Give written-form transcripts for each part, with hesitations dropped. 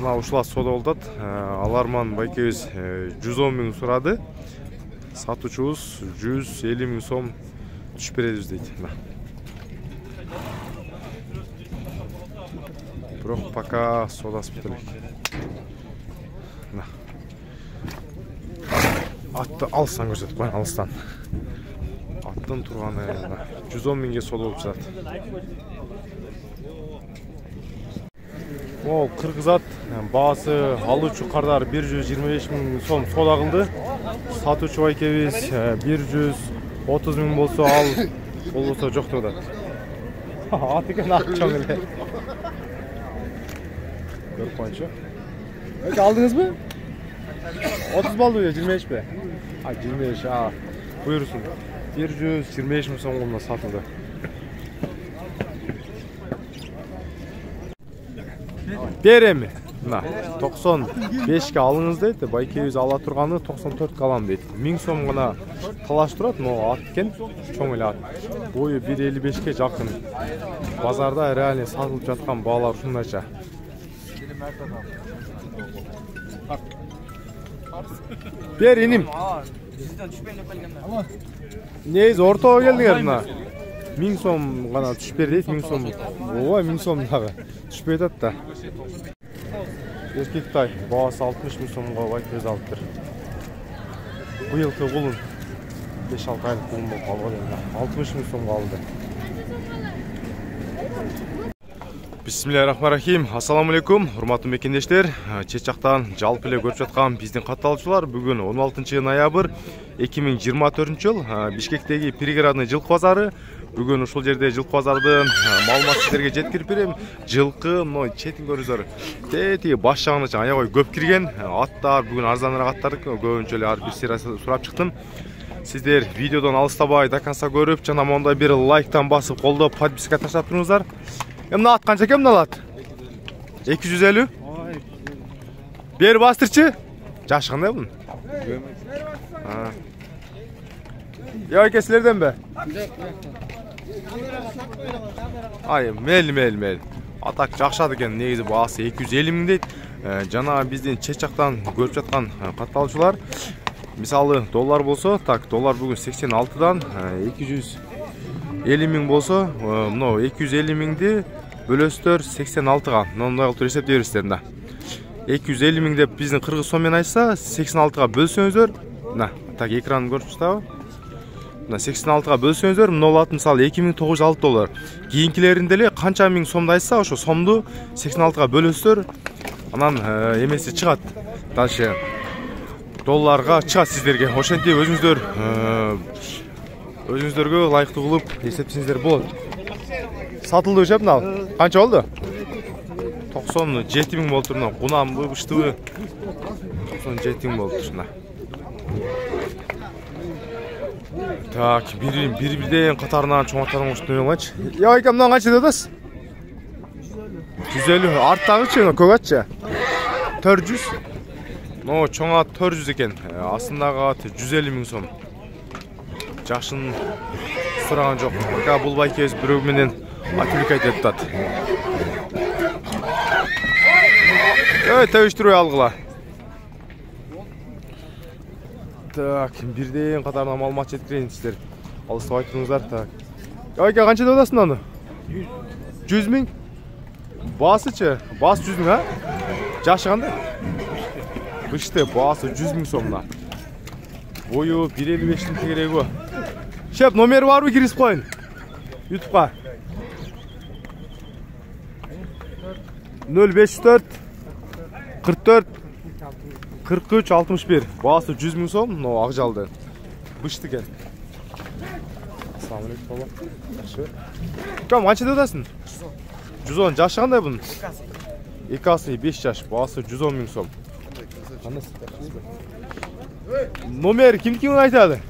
Мына ушулар соода болуп атат. Аларман байкебиз 110 миң сурады. Сатуучубуз 150 миң сом түшүп беребиз дейт. Бирок пока соодасы бүтө элек. Атты алыстан көрсөтүп коеюн, алыстан. Аттын турганы 110 миңге соода болуп жатат. Ол кыргыз ат баасы алуучу кардар 125 миң сом соода кылды. Сатуучу байкебиз 130 миң болсо ал болбосо жок деп атат. Ат экен ак чоң эле. Көрүп коюнчу. Алдыңызбы? 30 балды бе, 25 бе? 25, буйрусун. 125 миң сомго сатылды. Береми. 95ке алыңыз дейт. Байкебиз ала турганы 94 алам дейт. 1000 сом гана талаш турат, но ат экен, чоң эле ат. Бою 1.55ке жакын. Базарда реально сатылып жаткан баалар ушундайча. Бер иним. Нейз ортого келдиңер мына. 1000 сом гана түшүп бер дейт, 1000 сом. Ооба, 1000 сом дагы түшпөй атат да. Эркектай баасы 60 миң сомго байкебиз алыптыр. Быйылкы кулун 5-6 айлык кулун болуп калган эле. 60 миң сомго алды. Бисмиллахиррахманиррахим. Ассаламу алейкум, урматтуу мекендештер. Чет жактан жалпы эле көрүп жаткан биздин катталуучулар, бүгүн 16 ноябрь 2024 жыл Бишкектеги пригородный жылкы базары. Бүгүн ушул жерде жылкы базардын маалыматын сиздерге жеткирип берем. Жылкы мына четин көрүңүздөр. Тетиги баш жагына аябай көп кирген. Аттар бүгүн арзаныраак аттар көбүнчө эле ар бир сыйрасын сурап чыктым. Сиздер видеодон алыстабай до конца көрүп, жана мондай бир лайктан басып, колдоп, подписка таштап туруңуздар. Мына ат канча экен мына ат? 250? Бери бастырчы? Жашы кандай бунун? Яке силерден бе? Мел. Атак жакшат экен, негизи баасы 250 миң дейт. Жана биздин чет жактан көрүп жаткан катталуучулар, мисалы доллар болсо, доллар бүгүн 86дан 250 миң болсо, мына 250 миңди бөлөстөр 86га. Мындай кылып эсептей бересиздер да. 250 миң деп биздин кыргыз соммен айтса, 86га бөлсөңүздөр, мына так экранды көрүп жатабы? Мына 86га бөлсөңүздөр, мына болот мисалы 2906 доллар. Кийинкилеринде эле канча миң сомду айтса, ошо сомду 86га бөлөсөөр, анан эмеси чыгат. Дальше долларга чыгат сиздерге. Ошентип өзүңүздөргө ылайыктуу кылып эсептесеңиздер болот. Сатылды жеп мына. Канча болду? 97 миң болуптур мына. Кунамбы, быштыбы? 97 миң болуптур мына. Так, бир-бирден катарынан чоң аттарын коштуп койгончу. Яйка мына канча деп атасыз? 150. Арттагычы, көк атчы? 400. Но чоң ат 400 экен. Астындагы ат 150 миң сом. Жашын сураган жок. Пока бул байкебиз бирөө менен отвлекать этип атат. Теуштурбай алгыла. Так, бирден катарынан маалымат жеткирейин сиздер. Алыстабай туруңуздар. Так. Яйка канча деп атасың аны? 100 миң? Басычы? Бас 100 миң, Жашы кандай? Бышты баасы 100 миң сомна. Бою 1.55'tin кереги. Шеп, номери барбы киргизип коюн? YouTube'га. 054 44 43 61. Баасы 100 миң сом, но ак жалды. Бышты экен. Ассаламу алейкум бала. Жакшы. Кам, канча деп атасың? 110. Жашы кандай бунун? Экасы 5 жаш, баасы 110 миң сом. Номер кимдикini айтады?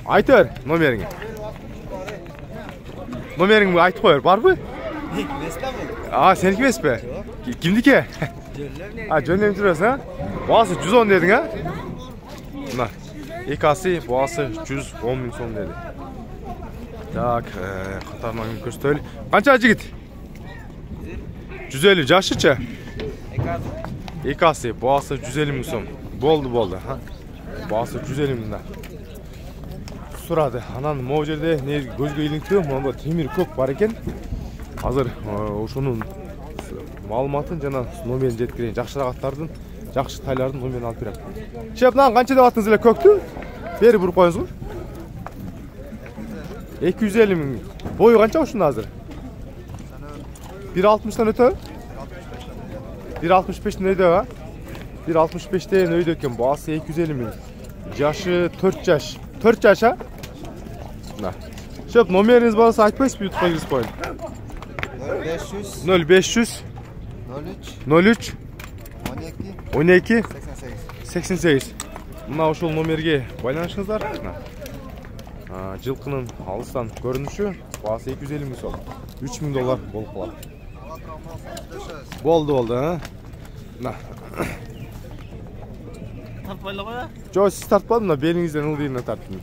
Айтыр номериңи. Номериңди айтып коер, барбы? Сеники эмеспи? Кимдики? Жөндөм жүрөсүң, Баасы 110 дедиң, Мына, экасы баасы 110 миң сом деди. Так, катарынан көрсөтөлү. Канча жигит? 150 жашычы? Ekası bağısı 150 ming so'm. Bo'ldi. Ha. Bağısı 150 mingdan. Suradi. Anan bu жерде ne көзгө илиңтүү, монда темир көк бар экен. Азыр ошонун маалыматын жана номерин жеткирейин. Жакшыраак аттардын, жакшы тайлардын номерин алып берем. Шеп, мынаны канча деп аттыңыз эле көктү? Бери буруп коюңузгу. 250 ming. Бою канча ушунун азыр? 1.60'dan ötө? 1.65'ten öydө, ha? 1.65'ten öydө eкен. Baası 250 ming. Yaşı 4 yaş. 4 yaş, ha? Şöp, numarınız varsa айтпайсызбы, YouTube'ga кирип коюн. 0500 03 12 88. Мына ошол номерге байланышыңыздар. Жылкынын алыстан көрүнүшү баасы 250 миң сом. 3 миң доллар болуп калат. Болду, ha? Мына. Тартпайлы коя? Жок, сиз тартпадым, мына белиңизден ылдыйына тарттым.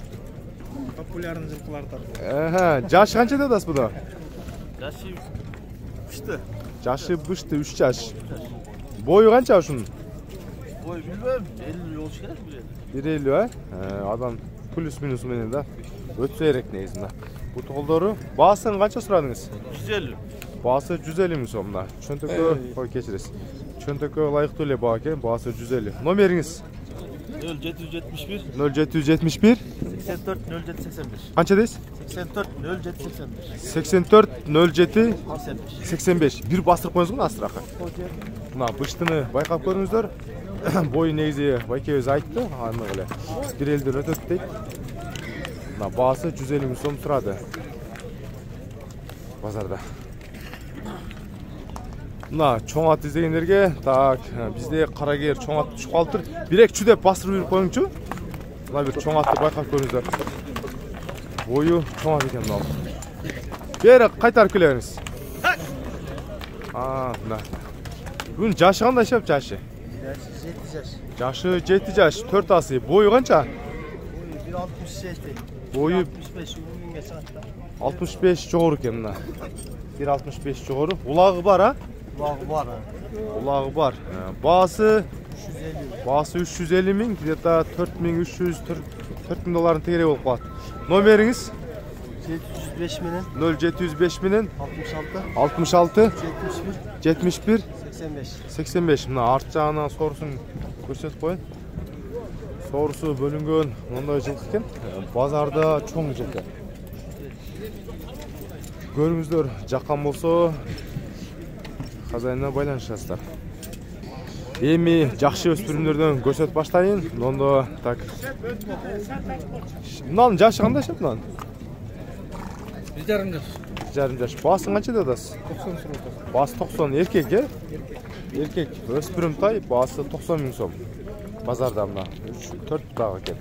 Популярный жылкылар тарттым. Жашы канча деп атасыз буда? Жашы бышты. Жашы бышты 3 жаш. Бою канча ушунун? Бой билбейм, 50 болуш керек билет. 1.50, ha? Адам плюс минус менен да өтсө керек негизинде. Бу толдору баасын канча сурадыңыз? 150. Baası 150 ming so'm da. Çöntökö koy keçiriz. Çöntökö layıktı ele baa eken, baası 150. Numeriniz? 0771 0771 84 0785. Kança deyiz? 84 0785. 84 07 85. 85. Bir bastırıp koyuңuz mu astıraqa? Mına bıştını bayqap көрүңүздөр. Boyu негизи байкебиз айтты, аны эле 1.50'den өтөт дейт. Мына baası 150 ming so'm турады. Базарда. Мына чоң ат издегендерге, так, бизде карагер чоң ат түшүп калыптыр. Бирекчү деп бастырып берип коюңчу. Мына бир чоң атты байкап көрүңүздөр. Бою чоң ат экен мына. Бери кайтарып келебиз. Мына. Бүгүн жашы кандай шеп жашы? Жашы 7 жаш, 4 асы. Бою канча? 1.67. Бою 65 үнүнгө чыгат. 65 жогору экен мына. 1.65 жогору. Улагы бар, ha? Ulağı var. Bazı 350 ming, где-то 4300 4000 doların tegere olup kalat. Numeriniz? 705 minin 0705 minin 66 66 71 85. 85. Mına art жағынан sorusun көрсетіп koyun. Sorusu bölüngön monday жылқы eкен. Bazarda çoğun jeker. Көрүңүздөр, жаккан болсо хазайына байланышасыздар. Эми жакшы өспүрүмдөрдөн көрсөтүп баштайын. Ондо так. Мынанын жашы кандай шеп мынанын? 1,5 жаш. 1,5 жаш. Баасы канча деп атасыз? 90 сом. Баасы 90, эркек, э? Эркек, өспүрүм тай, баасы 90 миң сом. Базарда мына 3-4 дагы экен.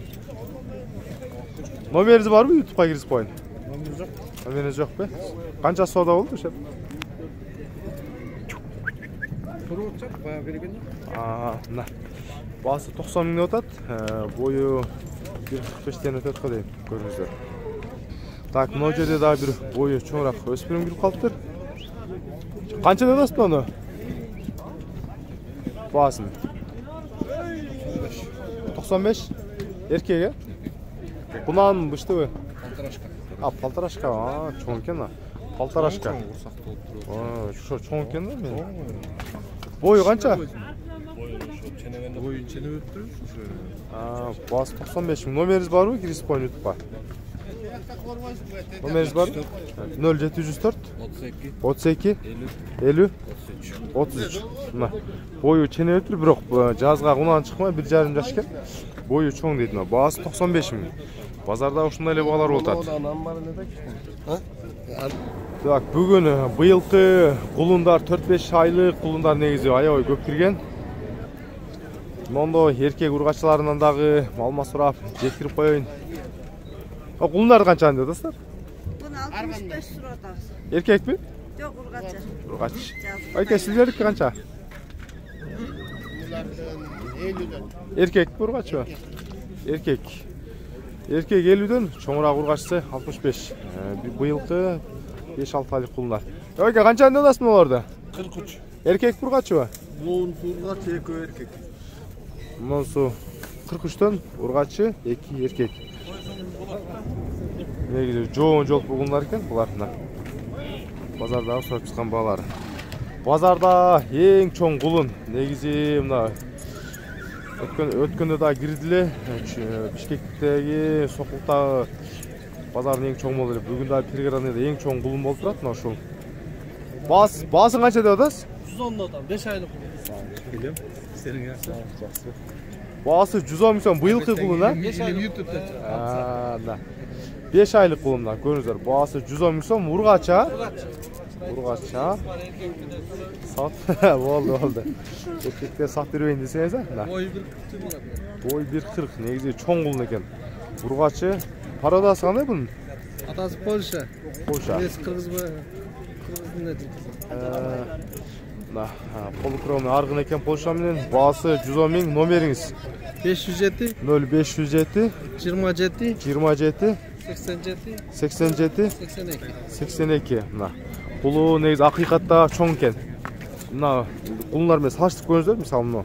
Номериңиз барбы? YouTube'га кирип коюн. Номер жок. Номерiniz yok be. Kança soda oldu şef? Kuru uçak bayağı bereken. Mına. Bası 90 ming ötат. Boyu 1.45'ten ötөт го дейм, көрүңүздөр. Так, мына жерде дагы бир бою чоңураак өспүрүм кирип калыптыр. Канча деп атасыз муну? Баасын 95. Эркек, э? Бунан быштыбы? Полторашка, чоң екен, полторашка. Шо чоң екен да мен? Бою қанша? Бою ченеп өттүр. Басы 95 миң. Номеріңіз бар бы? Кирисип коюн ютубка. Номеріңіз бар? 0704 32 50 33. Мына бою ченеп өттүр, бирок жазга унан чыкмай 1,5 жаш экен. Бою чоң дейт мына. Басы 95 миң. Базарда ушундай эле баалар болуп атат. Так, бүгүн быйылкы кулундар 4-5 айлык кулундар негизи аябай көп кирген. Мондо эркек ургачыларынан дагы маалымат сурап жеткирип коеюн. Кулундар канча деп атасыздар? Bunu 65 suratağız. Эркекпи? Yok urgaçı. Ургач. Айка сиздердики канча? Эркекпи ургачпы? Эркек. Эркек 50'дөн, чоңураак ургачысы 65. Быйылкы 5-6 айлык кулундар. Айка канча деп атасыз оларды? 43. Эркек ургачыбы? Буынсы ургач 2 эркек. Мынасы 43төн ургачы 2 эркек. Негизи жоон жол бугундар экен булар. Базарда сурап чыккан баалары. Базарда эң чоң кулун негизи мына өткөндө да кирдиле. Бишкектеги Сокултагы базардын эң чоң болду эле. Бүгүн да Пригородныйда эң чоң кулун болуп турат мына ушул. Баасын канча деп атасыз? 110 адам, 5 айлык. Билем. Сенин Жакшы. Баасы 110 миң сом быйылкы кулун, а? 5 айлык YouTube'да чыгат. Да. 5 айлык кулунда көрүңүздөр. Баасы 110 миң сом ургача. Ургача. Сат. Болду. Эркектер сат бербейин десеңиз, да. Бой 1.40 болот. Бой 1.40, негизи чоң кулун экен. Ургачы. Пародасы кандай бунун? Атасы Польша. Польша. Эс кыргызбы? Кыргыздын эти. Да, полукровный аргын экен Польша менен. Баасы 110 миң, номериңиз 507 0507 27 27 87 87 82. 82. Мына кулу негизи акыйкатта чоң экен. Мына кулундар менен салыштырып көрүңүздөр, мисалы мына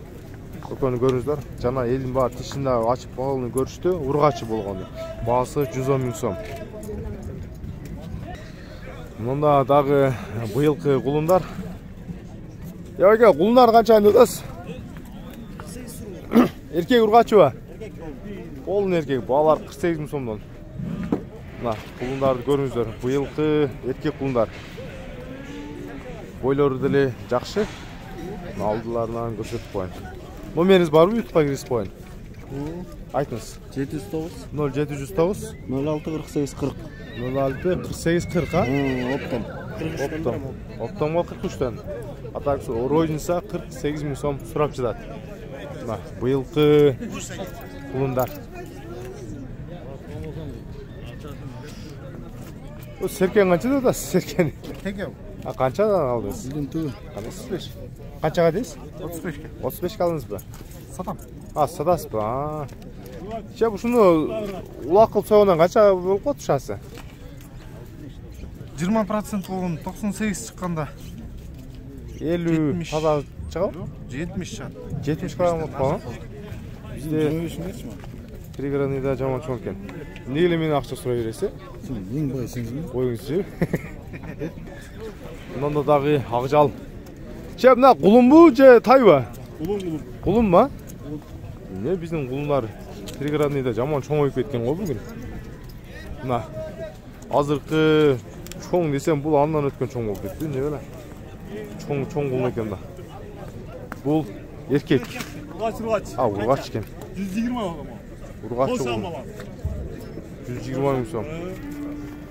көкөнү көрүңүздөр. Жана элдин баары тишин ачып балын көрүштү, ургачы болгону. Баасы 110 миң сом. Мында дагы быйылкы кулундар. Яга кулундар канча деп атасыз? Эркек ургачыбы? Колун эркек, баалар 48 миң сомдон. Мына кулундарды көрүңүздөр. Быйылкы эркек кулундар. Бойлору деле жакшы. Алдыларынан көрсөтүп коеюн. Номериңиз барбы? YouTube'га киргизип коеюн. Айтыңыз. 709 0709 06 48 40. 06 48 40, а? Оптом. Оптомго 43төн. А так розница 48 миң сом сурап жатат. Мына быйылкы кулундар. Серкен канча деп атасыз? Серкен. Теке. А канчадан алдыңыз? 35. Канчага дейсиз? 35. 35 алдыңызбы? Сатам. Сатасызбы? Же ушуну улакыл союнан канча болуп калат ушасы? 20% болгон 98 чыкканда 50 таза чыгабы? 70 чыгат. 70 грамм болуп калган. Бизде Пригородныйда жаман чоң экен. Эмне эле менен акча сурай бересиз? Эң бай сенсизби? Коюңузчу. Мында дагы акжал. Же мына кулунбу же тайбы? Кулунбу? Эмне биздин кулундар Пригородныйда жаман чоң болуп кеткен го бүгүн. Мына азыркы чоң десем бул андан өткөн чоң болуп кетти, эмне беле? Чоң кулун экен да. Бул эркек. Ургач. Ургач экен. 120 адам. Ургач. Полша мала. 120 миң сом.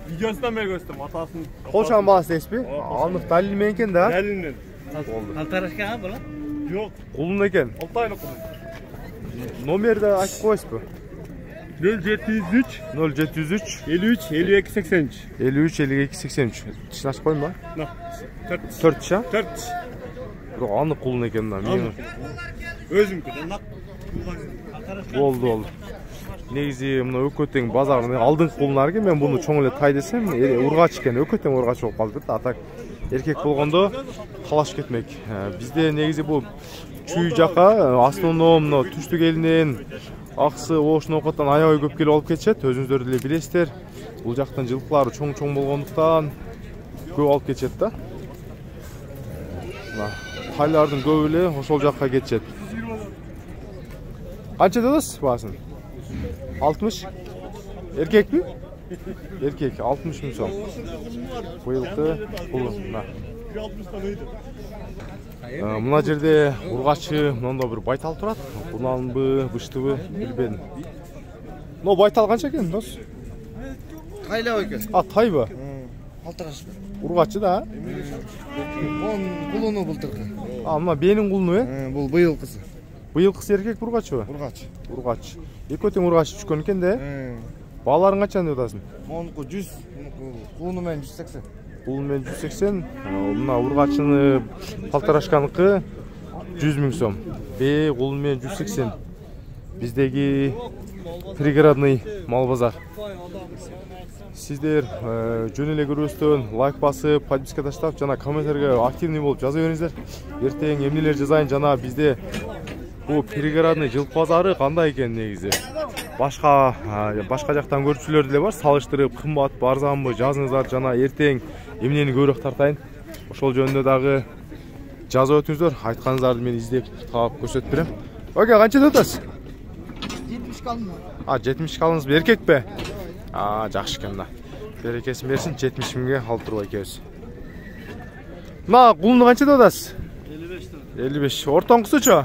Видеосунан бери көрсөтөм атасын. Полшанын баласы дейсизби? Анық далил менен экен да. Далилинен. Болду. Алтарашкага болот? Жок. Кулун экен. 6 айлык кулун. Номерди айтып коесузбу? 0703 0703 53 52 83. 53 52 83. Тишин ачып коеюн ба? 4. 4 ша? 4. Бирок анық кулун экен да. Өзүмкү да. Болду. Негизи мына Өкөтең базарынын алдыңкы кулундар экен. Мен буну чоң эле тай десем, ургач экен. Өкөтең ургач болуп калды да. Атак эркек болгондо талаш кетмек. Бизде негизи бул чүй жака основном мына түштүк элинен аксы оошун окоттон аябай көп келип алып кетишет. Өзүңүздөр деле билесиздер. Бул жактын жылкылары чоң болгондуктан көп алып кетишет да. Мына тайлардын көбү эле ошол жакка кетишет. Канча дедиз баасын? 60. Эркекпи? Эркек 60 миң сом. Быйылкы кулун. Мына жерде ургачы мында бир байтал турат. Буналынбы, быштыбы билбедим. Но байтал канча экен, дос? Тайлап экен. Тайбы? Алтараш. Ургачы да? Он кулуну былтыркы. Мына бенин кулуну, Бул быйылкысы. Быйылкысы эркек ургачыбы? Ургач. Экөөтең ургач түшкөн экен да? Бааларың канча деп атасың? Монуку 100, кулуну менен 180. Кулун менен 180. Мына ургачыны Полторашканыкы 100 миң сом. Кулун менен 180. Биздеги Пригородный мал базар. сиздер жөн эле көрүүбүздөн лайк басып, подписка таштап, жана комменттерге активный болуп жаза бериңиздер. Эртең эмнелер жазайын, жана бизде бул пригородный жылкы базары кандай экен негизи? Башка жактан көрүүчүлөр деле бар, салыштырып кымбатпы, арзанбы жазыңыздар, жана эртең эмнени көбүрөөк тартайын, ошол жөнүндө дагы жазып өтүңүздөр. Айтканыңыздарды мен издеп таап көрсөтүп берем. Оке, канча деп атасыз? 70 kalın. 70 kalınız bir erkek be. Жақсы екен да. Берекесін берсін, 70 мыңға алып тұрып екеуіз. Мына құлынды қанша деп атасыз? 55 lira. 55. Ортаңғысы чо?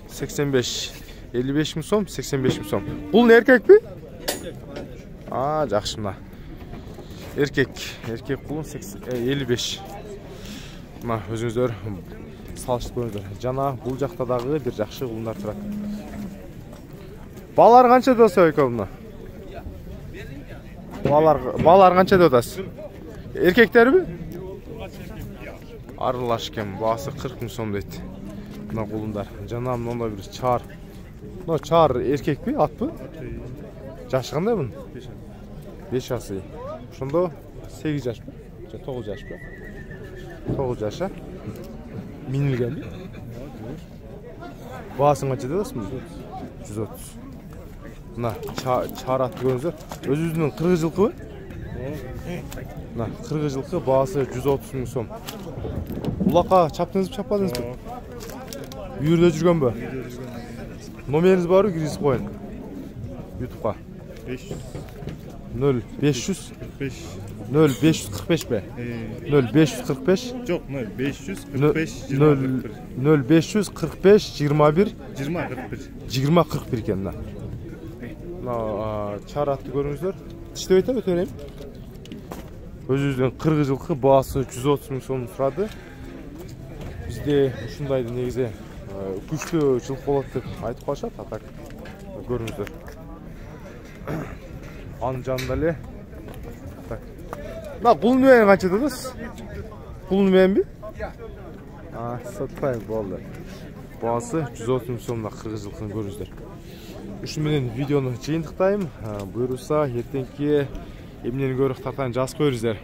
85. 55 мың сом, 85 мың сом. Құлын еркек пе? Жақсы мына. Еркек құлын 55. Мына өзіңіздер салышып көріңіздер. Жана бұл жақтадағы бір жақсы құлындар тұрады. Балар қанша деп атасыз екеуіне? Балар қанша деп атасыз? Еркектер бе? Арылаш екен, басы 40 мың сом дейді. Мына құлындар. Жана мынандай бір чар. Мына чар еркек пе, ат пе? Жашы қандай бұның? 5 жасы. Ошондо 8 жаш пе? 9 жаш пе? 9 жаша. Минилген бе? Басың қанша деп атасыз? 130. Мына чар атты көріңіздер. Өзіңіздің 40 жылқы бе? Мына 40 жылқы, басы 130 мың сом. Улаққа чаптыңыз бі, чаппадыңыз бі? Үйірде жүрген бі? Номеріңіз бар үй, кіргізіп қойын. Ютубқа. 0545 0545 бе? 0545? Жоқ, 0545 0545 21 20-41 екен мына. Чар атты көріңіздер. Тіштеп айтам, өте берейін. Өзіңізден 40 жылқы, басы 130 мың сом тұрады. Бізде ұшындайды негізі күшті жылқы болады деп айтып қалшат, атак көріңіздер. Аның жанында ле. Құлын бәйін қанша дедіңіз? Құлын бәйін бе? Сатпайын болды. Басы 130 мың сомда 40 жылқыны көріңіздер. Үшін менен видеоны жиынтықтайым. Бұйырса, ертеңке емнені көріп тартайын жазып көріңіздер.